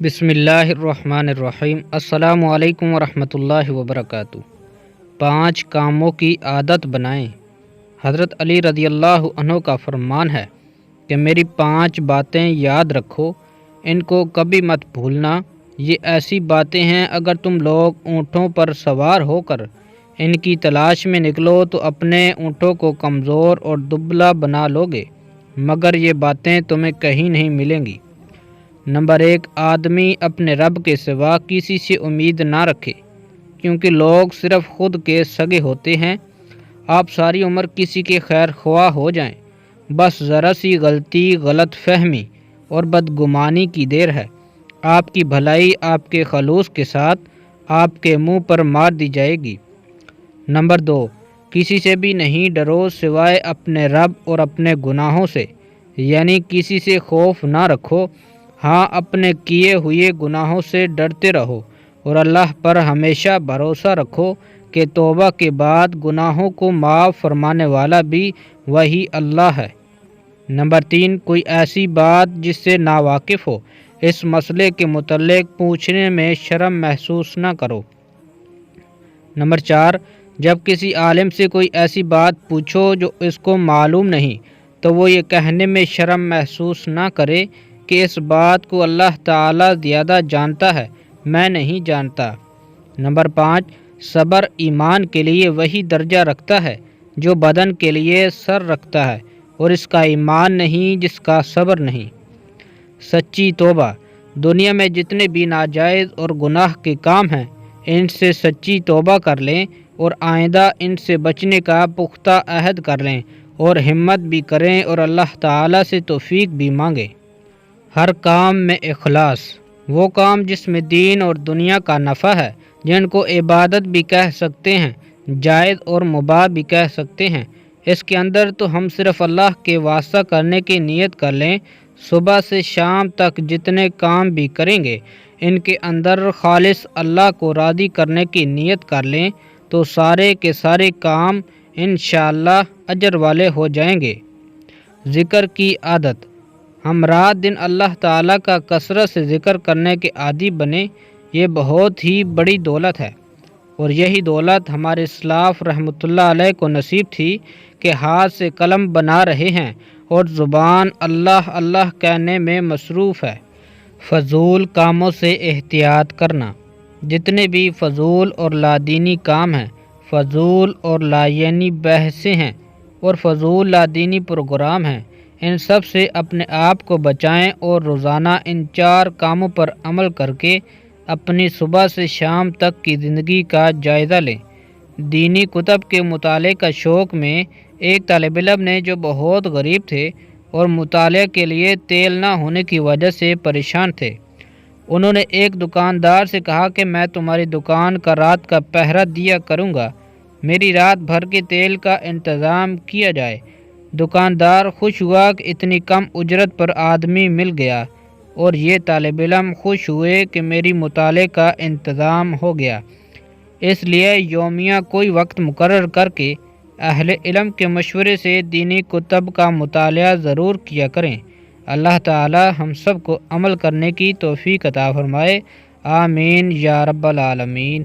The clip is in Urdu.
بسم اللہ الرحمن الرحیم۔ السلام علیکم ورحمۃ اللہ وبرکاتہ۔ 5 کاموں کی عادت بنائیں۔ حضرت علی رضی اللہ عنہ کا فرمان ہے کہ میری 5 باتیں یاد رکھو، ان کو کبھی مت بھولنا۔ یہ ایسی باتیں ہیں اگر تم لوگ اونٹوں پر سوار ہو کر ان کی تلاش میں نکلو تو اپنے اونٹوں کو کمزور اور دبلا بنا لو گے، مگر یہ باتیں تمہیں کہیں نہیں ملیں گی۔ نمبر 1، آدمی اپنے رب کے سوا کسی سے امید نہ رکھے، کیونکہ لوگ صرف خود کے سگے ہوتے ہیں۔ آپ ساری عمر کسی کے خیر خواہ ہو جائیں، بس ذرا سی غلطی، غلط فہمی اور بدگمانی کی دیر ہے، آپ کی بھلائی آپ کے خلوص کے ساتھ آپ کے منہ پر مار دی جائے گی۔ نمبر 2، کسی سے بھی نہیں ڈرو سوائے اپنے رب اور اپنے گناہوں سے، یعنی کسی سے خوف نہ رکھو، ہاں اپنے کیے ہوئے گناہوں سے ڈرتے رہو اور اللہ پر ہمیشہ بھروسہ رکھو کہ توبہ کے بعد گناہوں کو معاف فرمانے والا بھی وہی اللہ ہے۔ نمبر 3، کوئی ایسی بات جس سے ناواقف ہو اس مسئلے کے متعلق پوچھنے میں شرم محسوس نہ کرو۔ نمبر 4، جب کسی عالم سے کوئی ایسی بات پوچھو جو اس کو معلوم نہیں تو وہ یہ کہنے میں شرم محسوس نہ کرے کہ اس بات کو اللہ تعالیٰ زیادہ جانتا ہے، میں نہیں جانتا۔ نمبر 5، صبر ایمان کے لیے وہی درجہ رکھتا ہے جو بدن کے لیے سر رکھتا ہے، اور اس کا ایمان نہیں جس کا صبر نہیں۔ سچی توبہ، دنیا میں جتنے بھی ناجائز اور گناہ کے کام ہیں ان سے سچی توبہ کر لیں اور آئندہ ان سے بچنے کا پختہ عہد کر لیں اور ہمت بھی کریں اور اللہ تعالیٰ سے توفیق بھی مانگیں۔ ہر کام میں اخلاص، وہ کام جس میں دین اور دنیا کا نفع ہے، جن کو عبادت بھی کہہ سکتے ہیں، جائز اور مباح بھی کہہ سکتے ہیں، اس کے اندر تو ہم صرف اللہ کے واسطہ کرنے کی نیت کر لیں۔ صبح سے شام تک جتنے کام بھی کریں گے ان کے اندر خالص اللہ کو راضی کرنے کی نیت کر لیں تو سارے کے سارے کام انشاءاللہ اجر والے ہو جائیں گے۔ ذکر کی عادت، ہم رات دن اللہ تعالیٰ کا کثرت سے ذکر کرنے کے عادی بنیں، یہ بہت ہی بڑی دولت ہے، اور یہی دولت ہمارے اسلاف رحمۃ اللہ علیہ کو نصیب تھی کہ ہاتھ سے قلم بنا رہے ہیں اور زبان اللہ اللہ کہنے میں مصروف ہے۔ فضول کاموں سے احتیاط کرنا، جتنے بھی فضول اور لادینی کام ہیں، فضول اور لایعنی بحثیں ہیں اور فضول لادینی پروگرام ہیں، ان سب سے اپنے آپ کو بچائیں اور روزانہ ان 4 کاموں پر عمل کر کے اپنی صبح سے شام تک کی زندگی کا جائزہ لیں۔ دینی کتب کے مطالعے کا شوق میں ایک طالب علم نے جو بہت غریب تھے اور مطالعہ کے لیے تیل نہ ہونے کی وجہ سے پریشان تھے، انہوں نے ایک دکاندار سے کہا کہ میں تمہاری دکان کا رات کا پہرہ دیا کروں گا، میری رات بھر کے تیل کا انتظام کیا جائے۔ دکاندار خوش ہوا کہ اتنی کم اجرت پر آدمی مل گیا، اور یہ طالب علم خوش ہوئے کہ میری مطالعے کا انتظام ہو گیا۔ اس لیے یومیہ کوئی وقت مقرر کر کے اہل علم کے مشورے سے دینی کتب کا مطالعہ ضرور کیا کریں۔ اللہ تعالی ہم سب کو عمل کرنے کی توفیق عطا فرمائے، آمین یا رب العالمین۔